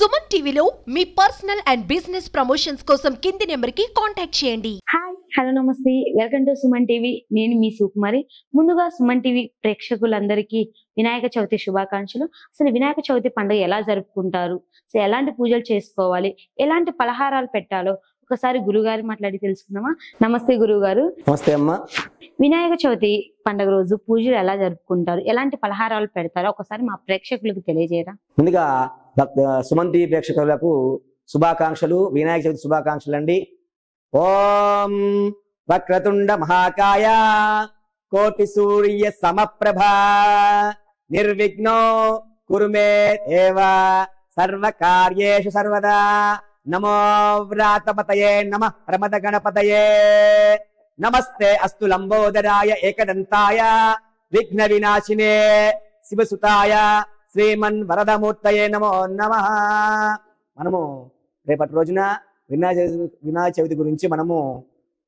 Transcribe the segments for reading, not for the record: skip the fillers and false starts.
సుమన్ టీవీలో మీ personal and business promotions కోసం కింది నెంబర్కి కాంటాక్ట్ చేయండి. హాయ్ హలో నమస్తే, వెల్కమ్ టు సుమన్ టీవీ. నేను మీ సుకుమారి. ముందుగా సుమన్ టీవీ ప్రేక్షకులందరికీ వినాయక చవితి శుభాకాంక్షలు. అసలు వినాయక చవితి పండుగ ఎలా జరుపుకుంటారు, అసలు ఎలాంటి పూజలు చేసుకోవాలి, ఎలాంటి పలహారాలు పెట్టాలో ఒకసారి గురుగారి మాట్లాడి తెలుసుకుందామా? నమస్తే గురుగారు. నమస్తే అమ్మా. వినాయక చవితి పండుగ రోజు పూజలు ఎలా జరుపుకుంటారు, ఎలాంటి పలహారాలు పెడతారో ఒకసారి మా ప్రేక్షకులకు తెలియజేయరా? ముందుగా సుమన్ టీవీ ప్రేక్షకులకు శుభాకాంక్షలు, వినాయక చవితి శుభాకాంక్షలు అండి. ఓం వక్రతుండ మహాకాయ కోటి సూర్య సమప్రభ నిర్విఘ్నో కురుమే దేవ సర్వకార్యేషు సర్వదా. నమో వ్రాతపతయే నమః ప్రమద గణపతయే. నమస్తే అస్తు లంబోదరాయ ఏకదంతాయ విఘ్న వినాశినే శివసుతాయ శ్రీమన్ వరదమూర్తయే నమో నమః. మనము రేపటి రోజున వినాయక చవితి గురించి మనము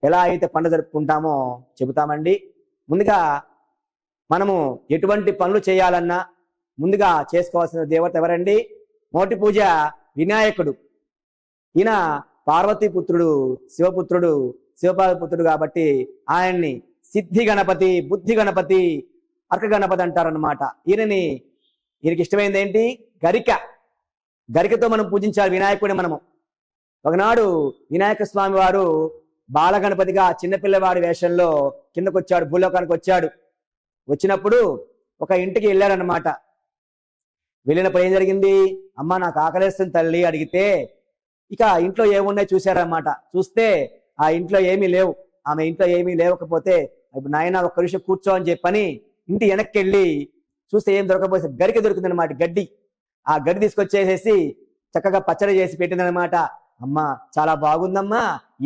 ఎలా అయితే పండుగ జరుపుకుంటామో చెబుతామండి. ముందుగా మనము ఎటువంటి పనులు చేయాలన్నా ముందుగా చేసుకోవాల్సిన దేవత ఎవరండి? మొదటి పూజ వినాయకుడు. ఈయన పార్వతీ పుత్రుడు, శివపుత్రుడు, శివపార్వపుత్రుడు కాబట్టి ఆయన్ని సిద్ధి గణపతి, బుద్ధి గణపతి, అర్క గణపతి అంటారనమాట. ఈయనకి ఇష్టమైంది ఏంటి? గరిక. గరికతో మనం పూజించాలి వినాయకుడిని. మనము ఒకనాడు వినాయక స్వామి వారు బాలగణపతిగా చిన్నపిల్లవాడి వేషంలో కిందకు వచ్చాడు, భూలోకానికి వచ్చాడు. వచ్చినప్పుడు ఒక ఇంటికి వెళ్ళారనమాట. వెళ్ళినప్పుడు ఏం జరిగింది? అమ్మ నాకు ఆకలేస్తుంది తల్లి అడిగితే ఇక ఇంట్లో ఏమున్నాయి చూశారనమాట. చూస్తే ఆ ఇంట్లో ఏమీ లేవు. ఆమె ఇంట్లో ఏమీ లేకపోతే నాయన ఒక్క నిమిషం కూర్చో అని చెప్పని ఇంటి వెనక్కి వెళ్ళి చూస్తే ఏం దొరకపోతే గరిక దొరికింది అనమాట, గడ్డి. ఆ గడ్డి తీసుకొచ్చేసేసి చక్కగా పచ్చడి చేసి పెట్టిందనమాట. అమ్మ చాలా బాగుందమ్మా,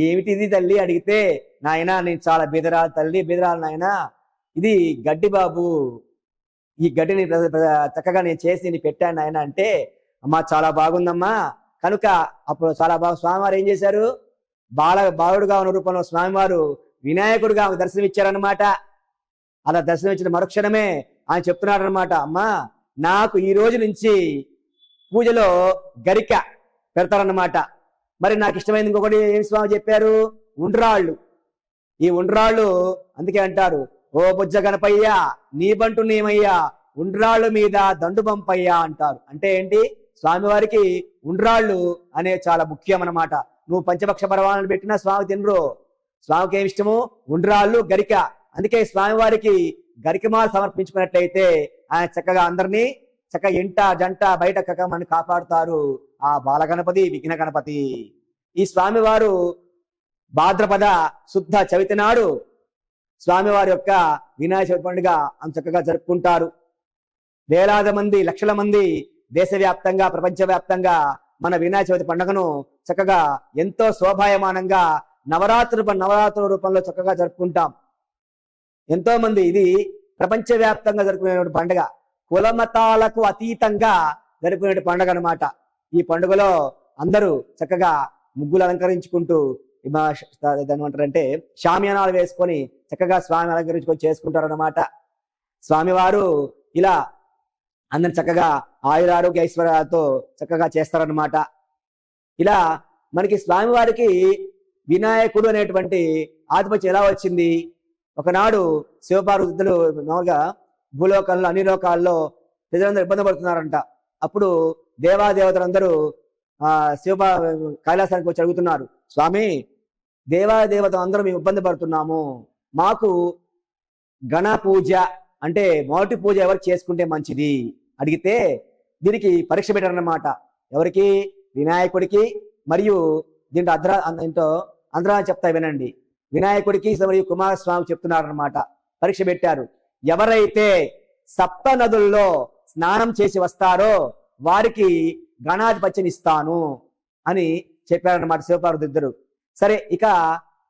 ఏమిటిది తల్లి అడిగితే, నాయన నేను చాలా బీదరాలు తల్లి, బీదరాలు నాయన, ఇది గడ్డి బాబు, ఈ గడ్డిని చక్కగా నేను చేసి నీ పెట్టాను నాయన అంటే, అమ్మ చాలా బాగుందమ్మా. కనుక అప్పుడు చాలా బాగా స్వామివారు ఏం చేశారు? బాలుడుగా ఉన్న రూపంలో స్వామివారు వినాయకుడిగా దర్శనం ఇచ్చారనమాట. అలా దర్శనం ఇచ్చిన మరుక్షణమే ఆయన చెప్తున్నాడు అనమాట, అమ్మా నాకు ఈ రోజు నుంచి పూజలో గరిక పెడతారన్నమాట. మరి నాకు ఇష్టమైంది ఇంకొకటి ఏం స్వామి చెప్పారు? ఉండ్రాళ్ళు. ఈ ఉండ్రాళ్ళు అందుకే అంటారు, ఓ బుజ్జ గణపయ్య నీ బంటు నేమయ్యా ఉండ్రాళ్ళు మీద దండు పంపయ్యా అంటారు. అంటే ఏంటి? స్వామివారికి ఉండ్రాళ్ళు అనే చాలా ముఖ్యం అన్నమాట. నువ్వు పంచపక్ష పరమాణాలు పెట్టినా స్వామి తినరు. స్వామికి ఏమి ఇష్టము? ఉండ్రాళ్ళు, గరిక. అందుకే స్వామివారికి గరికమాలు సమర్పించుకున్నట్లయితే ఆయన చక్కగా అందరినీ చక్కగా ఇంట జంట బయట మనని కాపాడుతారు. ఆ బాలగణపతి, విఘ్న గణపతి. ఈ స్వామివారు భాద్రపద శుద్ధ చవితి నాడు స్వామివారి యొక్క వినాయక చవితి పండుగ అంత చక్కగా జరుపుకుంటారు. వేలాది మంది, లక్షల మంది దేశవ్యాప్తంగా, ప్రపంచవ్యాప్తంగా మన వినాయక చవితి పండుగను చక్కగా ఎంతో శోభాయమానంగా నవరాత్రుల రూపంలో చక్కగా జరుపుకుంటాం. ఎంతో మంది ఇది ప్రపంచవ్యాప్తంగా జరుపుకునే పండుగ, కులమతాలకు అతీతంగా జరుపుకునే పండుగ అనమాట. ఈ పండుగలో అందరూ చక్కగా ముగ్గులు అలంకరించుకుంటూ దాన్ని ఏమంటారంటే షామియానాలు వేసుకొని చక్కగా స్వామి అలంకరించుకొని చేసుకుంటారు అనమాట. స్వామివారు ఇలా అందరిని చక్కగా ఆయురారోగ్య ఐశ్వర్యాలతో చక్కగా చేస్తారనమాట. ఇలా మనకి స్వామివారికి వినాయకుడు అనేటువంటి ఆధిపత్యం ఎలా వచ్చింది? ఒకనాడు శివపార్వతులు మామూలుగా భూలోకంలో అన్ని లోకాల్లో ప్రజలందరూ ఇబ్బంది పడుతున్నారంట. అప్పుడు దేవాదేవతలందరూ కైలాసానికి వచ్చి అడుగుతున్నారు, స్వామి దేవాదేవతలు అందరూ మేము ఇబ్బంది పడుతున్నాము, మాకు గణ పూజ అంటే మొదటి పూజ ఎవరు చేసుకుంటే మంచిది అడిగితే దీనికి పరీక్ష పెట్టారన్నమాట. ఎవరికి? వినాయకుడికి. మరియు దీంట్లో అందరూ చెప్తా వినండి. వినాయకుడికి మరియు కుమారస్వామి చెప్తున్నారన్నమాట. పరీక్ష పెట్టారు. ఎవరైతే సప్త నదుల్లో స్నానం చేసి వస్తారో వారికి గణాధిపత్యం ఇస్తాను అని చెప్పారన్నమాట శివపార్వతులిద్దరు. సరే, ఇక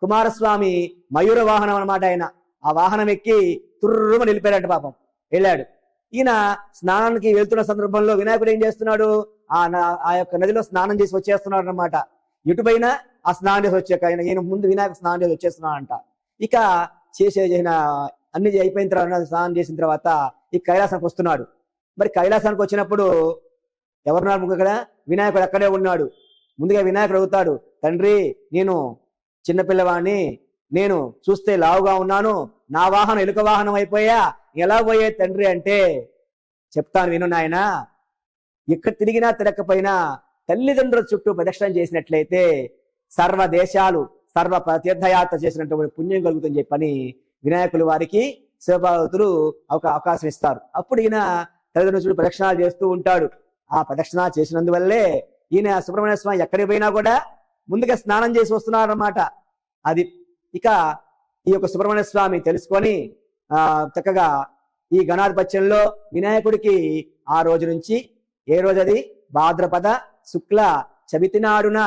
కుమారస్వామి మయూర వాహనం అన్నమాట. ఆయన ఆ వాహనం ఎక్కి తుర్రుమ నిలిపాడంట. పాపం వెళ్ళాడు. ఈయన స్నానానికి వెళ్తున్న సందర్భంలో వినాయకుడు ఏం చేస్తున్నాడు? ఆ యొక్క నదిలో స్నానం చేసి వచ్చేస్తున్నాడు అనమాట. ఎటుపైన ఆ స్నానం చేసి వచ్చాక ఈయన ముందు వినాయకుడు స్నానం చేసి వచ్చేస్తున్నాడంట. ఇక చేసిన అన్ని అయిపోయిన తర్వాత స్నానం చేసిన తర్వాత ఈ కైలాసానికి వస్తున్నాడు. మరి కైలాసానికి వచ్చినప్పుడు ఎవరున్నారు ముగ్గురు ఇక్కడ? వినాయకుడు అక్కడే ఉన్నాడు. ముందుగా వినాయకుడు అడుగుతాడు, తండ్రి నేను చిన్నపిల్లవాడిని, నేను చూస్తే లావుగా ఉన్నాను, నా వాహనం ఎలుక వాహనం అయిపోయా, ఎలా పోయే తండ్రి అంటే, చెప్తాను విను నాయన, ఎక్కడ తిరిగినా తిరగకపోయినా తల్లిదండ్రుల చుట్టూ ప్రదక్షిణం చేసినట్లయితే సర్వ దేశాలు సర్వ తీర్థయాత్ర చేసినటువంటి పుణ్యం కలుగుతుందని చెప్పని వినాయకులు వారికి శివపార్వతులు అవకాశం ఇస్తారు. అప్పుడు ఈయన తల్లిదండ్రుల చుట్టూ ప్రదక్షిణాలు చేస్తూ ఉంటాడు. ఆ ప్రదక్షిణ చేసినందువల్లే ఈయన సుబ్రహ్మణ్య స్వామి ఎక్కడికి పోయినా కూడా ముందుగా స్నానం చేసి వస్తున్నారు అన్నమాట. అది ఇక ఈ యొక్క సుబ్రహ్మణ్య స్వామి తెలుసుకొని చక్కగా ఈ గణాధిపత్యంలో వినాయకుడికి ఆ రోజు నుంచి, ఏ రోజు అది? భాద్రపద శుక్ల చవితి నాడున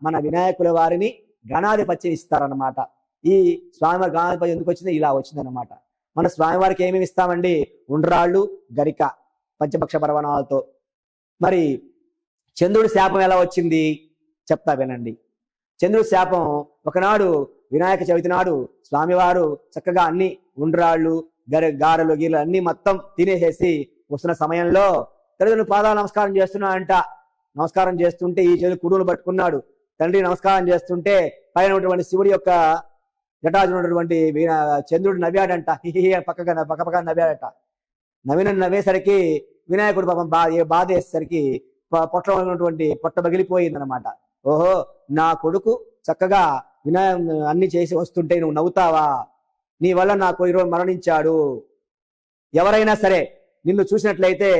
మన వినాయకుల వారిని గణాధిపత్యం ఇస్తారనమాట. ఈ స్వామివారి గణాధిపత్యం ఎందుకు వచ్చింది? ఇలా వచ్చిందనమాట. మన స్వామివారికి ఏమేమి ఇస్తామండి? ఉండ్రాళ్ళు, గరిక, పంచపక్ష పరవణాలతో. మరి చంద్రుడి శాపం ఎలా వచ్చింది చెప్తా వినండి. చంద్రుడి శాపం ఒకనాడు వినాయక చవితి నాడు స్వామివారు చక్కగా అన్ని ఉండ్రాళ్ళు, గారెలు, గీరెలు అన్ని మొత్తం తినేసేసి వస్తున్న సమయంలో తల్లిదండ్రులు పాదాలు నమస్కారం చేస్తున్నా అంట. నమస్కారం చేస్తుంటే ఈ చేతులు కుడులు పట్టుకున్నాడు. తండ్రి నమస్కారం చేస్తుంటే పైన ఉన్నటువంటి శివుడి యొక్క జటాజు ఉన్నటువంటి చంద్రుడు నవ్వాడంట. పక్క నవ్వాడట. నవ్వేసరికి వినాయకుడు పాపం బాధ వేసేసరికి పొట్టలో ఉన్నటువంటి పొట్ట పగిలిపోయిందనమాట. ఓహో, నా కొడుకు చక్కగా అన్ని చేసి వస్తుంటే నువ్వు నవ్వుతావా? నీ వల్ల నాకు ఈరోజు మరణించాడు. ఎవరైనా సరే నిన్ను చూసినట్లయితే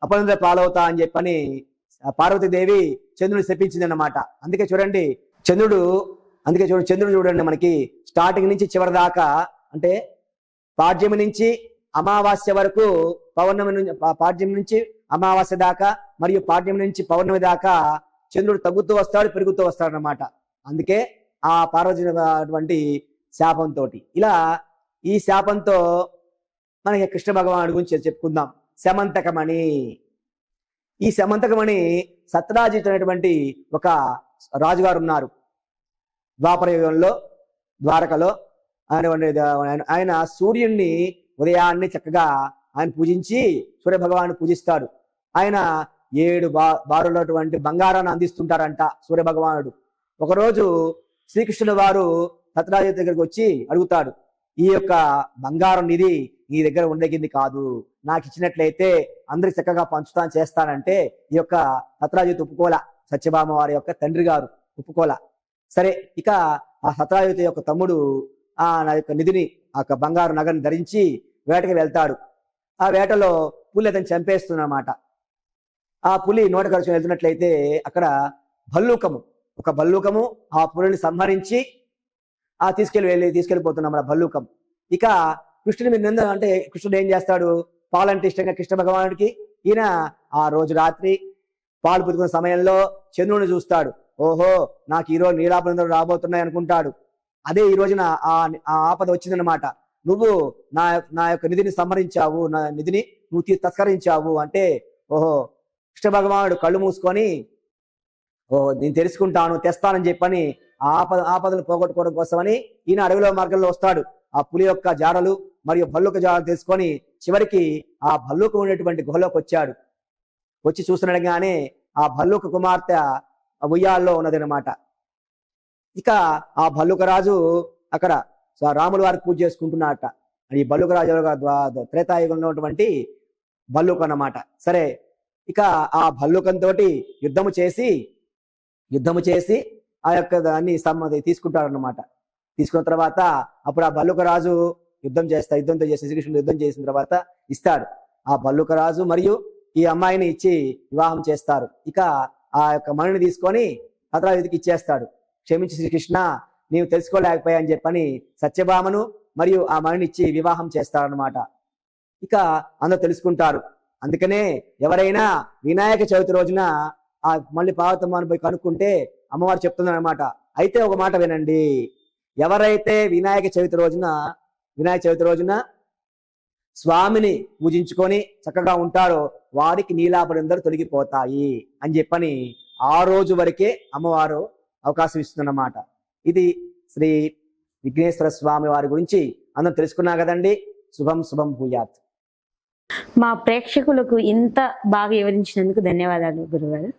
అపనింద పాలవుతా అని చెప్పని పార్వతీదేవి చంద్రుడు శపించింది అన్నమాట. అందుకే చూడండి చంద్రుడు చూడండి మనకి స్టార్టింగ్ నుంచి చివరి దాకా, అంటే పాడ్యమి నుంచి అమావాస్య వరకు, పాడ్యమి నుంచి అమావాస్య దాకా మరియు పాడ్యమి నుంచి పౌర్ణమి దాకా చంద్రుడు తగ్గుతూ వస్తాడు, పెరుగుతూ వస్తాడు అన్నమాట. అందుకే ఆ పార్వతి అటువంటి శాపంతో, ఇలా ఈ శాపంతో మనకి కృష్ణ భగవానుడి గురించి చెప్పుకుందాం. శమంతకమణి. ఈ శమంతకమణి సత్రాజిత్ అనేటువంటి ఒక రాజుగారు ఉన్నారు ద్వాపర యుగంలో, ద్వారకలో. ఆయన సూర్యుడిని ఉదయాన్నే చక్కగా ఆయన పూజించి సూర్య భగవాన్ని పూజిస్తాడు. ఆయన 7 బారులటువంటి బంగారాన్ని అందిస్తుంటారంట సూర్య భగవానుడు. ఒకరోజు శ్రీకృష్ణుడు వారు సత్రాజిత్ దగ్గరికి వచ్చి అడుగుతాడు, ఈ యొక్క బంగారం నిధి నీ దగ్గర ఉండగింది కాదు, నాకు ఇచ్చినట్లయితే అందరికి చక్కగా పంచుతాను చేస్తానంటే ఈ యొక్క సత్రాజిత్ ఒప్పుకోల. సత్యభామ వారి యొక్క తండ్రి గారు ఒప్పుకోల. సరే, ఇక ఆ సత్రాజిత్ యొక్క తమ్ముడు నా యొక్క నిధిని, ఆ యొక్క బంగారు నగర్ని ధరించి వేటకి వెళ్తాడు. ఆ వేటలో పులి అతను చంపేస్తున్నమాట. ఆ పులి నోట ఖర్చు వెళ్తున్నట్లయితే అక్కడ ఒక భల్లూకము ఆ పులిని సంహరించి తీసుకెళ్ళిపోతున్నాం భల్లూకం. ఇక కృష్ణుని మీద నింద అంటే కృష్ణుడు ఏం చేస్తాడు? పాలంటే ఇష్టంగా కృష్ణ భగవానుడికి. ఈయన ఆ రోజు రాత్రి పాలు పుచ్చుకున్న సమయంలో చంద్రుడిని చూస్తాడు. ఓహో, నాకు ఈరోజు నీలాపనందరూ రాబోతున్నాయి అనుకుంటాడు. అదే ఈ రోజున ఆ ఆపద వచ్చిందనమాట. నువ్వు నా యొక్క నిధిని సంహరించావు, నా నిధిని నువ్వు తస్కరించావు అంటే, ఓహో, కృష్ణ భగవానుడు కళ్ళు మూసుకొని, ఓహో నేను తెలుసుకుంటాను, తెస్తానని చెప్పని ఆపదను పోగొట్టుకోవడం కోసమని ఈయన అడవిలో మార్గంలో వస్తాడు. ఆ పులి యొక్క జాడలు మరియు భల్లుక జాడలు తెలుసుకొని చివరికి ఆ భల్లుక ఉండేటువంటి గుహలోకి వచ్చాడు. వచ్చి చూస్తుండగానే ఆ భల్లుక కుమార్తె ఉయ్యాల్లో ఉన్నదనమాట. ఇక ఆ భల్లుక రాజు అక్కడ రాముల వారికి పూజ చేసుకుంటున్నట. ఈ భల్లుక రాజు త్రేతాయుగంలో ఉన్నటువంటి భల్లుక అన్నమాట. సరే, ఇక ఆ భల్లుకంతో యుద్ధము చేసి ఆ యొక్క దాన్ని తీసుకుంటారన్నమాట. తీసుకున్న తర్వాత అప్పుడు ఆ భల్లుక రాజు యుద్ధంతో చేసి శ్రీకృష్ణుడు యుద్ధం చేసిన తర్వాత ఇస్తాడు. ఆ భల్లుక రాజు మరియు ఈ అమ్మాయిని ఇచ్చి వివాహం చేస్తారు. ఇక ఆ యొక్క మణిని తీసుకొని సత్రాజిత్కి ఇచ్చేస్తాడు. క్షమించి శ్రీకృష్ణ, నీవు తెలుసుకోలేకపోయా అని చెప్పని సత్యభామను మరియు ఆ మణిని ఇచ్చి వివాహం చేస్తారనమాట. ఇక అందరూ తెలుసుకుంటారు. అందుకనే ఎవరైనా వినాయక చవితి రోజున మళ్ళీ పార్వతమ్మను పోయి కనుక్కుంటే అమ్మవారు చెప్తుందన్నమాట. అయితే ఒక మాట వినండి, ఎవరైతే వినాయక చవితి రోజున స్వామిని పూజించుకొని చక్కగా ఉంటారో వారికి నీలాపనందరూ తొలగిపోతాయి అని చెప్పని ఆ రోజు వరకే అమ్మవారు అవకాశం ఇస్తుందన్నమాట. ఇది శ్రీ విఘ్నేశ్వర స్వామి వారి గురించి అందరం తెలుసుకున్నా కదండి. శుభం భూయాత్. మా ప్రేక్షకులకు ఇంత బాగా వివరించినందుకు ధన్యవాదాలు గురుగారు.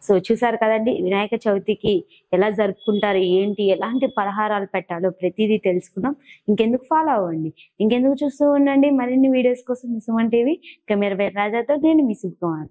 సో చూసారు కదండి, వినాయక చవితికి ఎలా జరుపుకుంటారు, ఏంటి, ఎలాంటి పలహారాలు పెట్టాలో ప్రతిదీ తెలుసుకున్నాం. ఇంకెందుకు ఫాలో అవ్వండి, ఇంకెందుకు చూస్తూ ఉండండి మరిన్ని వీడియోస్ కోసం మీ సుమన్ టీవీ. కెమెరా రాజాతో నేను మీ శుభకుమార్.